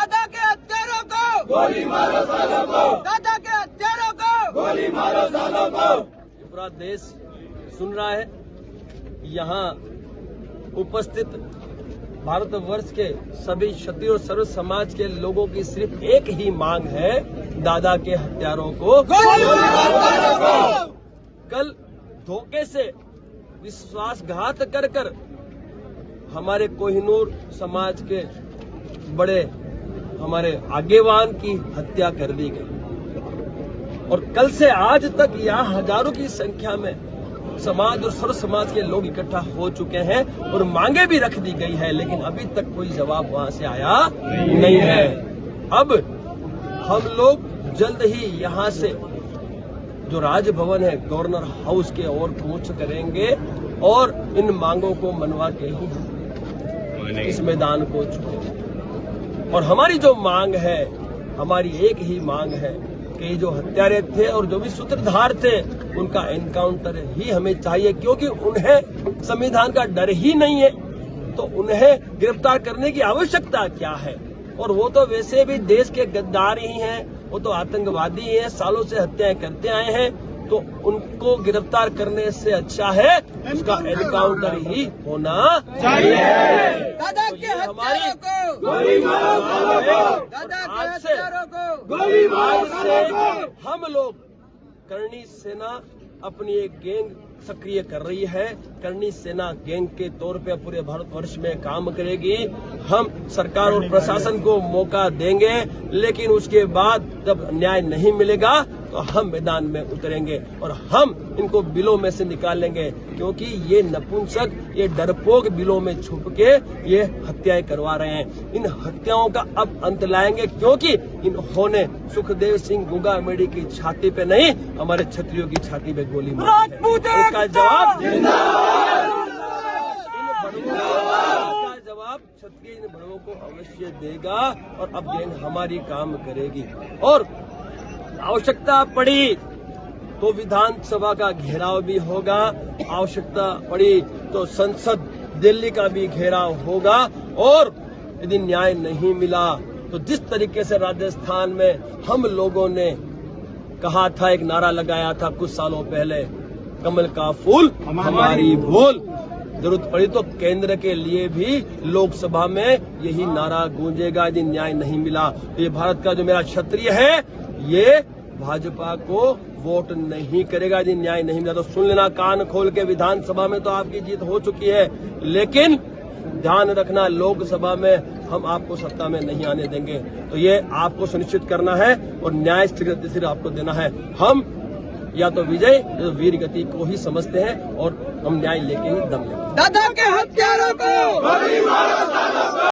दादा के हत्यारों को गोली मारो सालों को, दादा के हत्यारों को गोली मारो सालों को। पूरा देश सुन रहा है। यहाँ उपस्थित भारतवर्ष के सभी क्षत्रिय और सर्व समाज के लोगों की सिर्फ एक ही मांग है, दादा के हत्यारों को गोली मारो सालों को। कल धोखे से विश्वासघात कर कर हमारे कोहिनूर समाज के बड़े हमारे आगेवान की हत्या कर दी गई और कल से आज तक यहाँ हजारों की संख्या में समाज और सर्व समाज के लोग इकट्ठा हो चुके हैं और मांगे भी रख दी गई है, लेकिन अभी तक कोई जवाब वहां से आया नहीं है। अब हम लोग जल्द ही यहाँ से जो राजभवन है गवर्नर हाउस के ओर कूच करेंगे और इन मांगों को मनवा के ही इस मैदान को छोड़ेंगे। और हमारी जो मांग है, हमारी एक ही मांग है कि जो हत्यारे थे और जो भी सूत्रधार थे उनका एनकाउंटर ही हमें चाहिए, क्योंकि उन्हें संविधान का डर ही नहीं है तो उन्हें गिरफ्तार करने की आवश्यकता क्या है। और वो तो वैसे भी देश के गद्दार ही हैं, वो तो आतंकवादी हैं, सालों से हत्याएं करते आए हैं, तो उनको गिरफ्तार करने से अच्छा है उसका एनकाउंटर ही होना चाहिए। दादा के हत्यारों को गोली मारो सालों को, दादा के आज से हत्यारों को गोली मारो सालों को। हम लोग करणी सेना अपनी एक गैंग सक्रिय कर रही है। करणी सेना गैंग के तौर पे पूरे भारतवर्ष में काम करेगी। हम सरकार और प्रशासन को मौका देंगे, लेकिन उसके बाद जब न्याय नहीं मिलेगा तो हम मैदान में उतरेंगे और हम इनको बिलों में से निकालेंगे, क्योंकि ये नपुंसक, ये डरपोक बिलों में छुप के ये हत्याएं करवा रहे हैं। इन हत्याओं का अब अंत लाएंगे, क्योंकि इन्होंने सुखदेव सिंह गुगामेडी की छाती पे नहीं, हमारे क्षत्रियों की छाती पे गोली मारी है। इसका जवाब क्षत्रिय इन बड़ों को अवश्य देगा और अब गैंग हमारी काम करेगी। और आवश्यकता पड़ी तो विधानसभा का घेराव भी होगा, आवश्यकता पड़ी तो संसद दिल्ली का भी घेराव होगा। और यदि न्याय नहीं मिला तो जिस तरीके से राजस्थान में हम लोगों ने कहा था, एक नारा लगाया था कुछ सालों पहले, कमल का फूल हमारी भूल, जरूरत पड़ी तो केंद्र के लिए भी लोकसभा में यही नारा गूंजेगा यदि न्याय नहीं मिला। तो ये भारत का जो मेरा क्षत्रिय है ये भाजपा को वोट नहीं करेगा यदि न्याय नहीं मिला। तो सुन लेना कान खोल के, विधानसभा में तो आपकी जीत हो चुकी है, लेकिन ध्यान रखना लोकसभा में हम आपको सत्ता में नहीं आने देंगे। तो ये आपको सुनिश्चित करना है और न्याय सिर्फ आपको देना है। हम या तो विजय या तो वीर गति को ही समझते हैं और हम न्याय लेके ही दम लेंगे। दादा के हत्यारों को गोली मारो सालों को।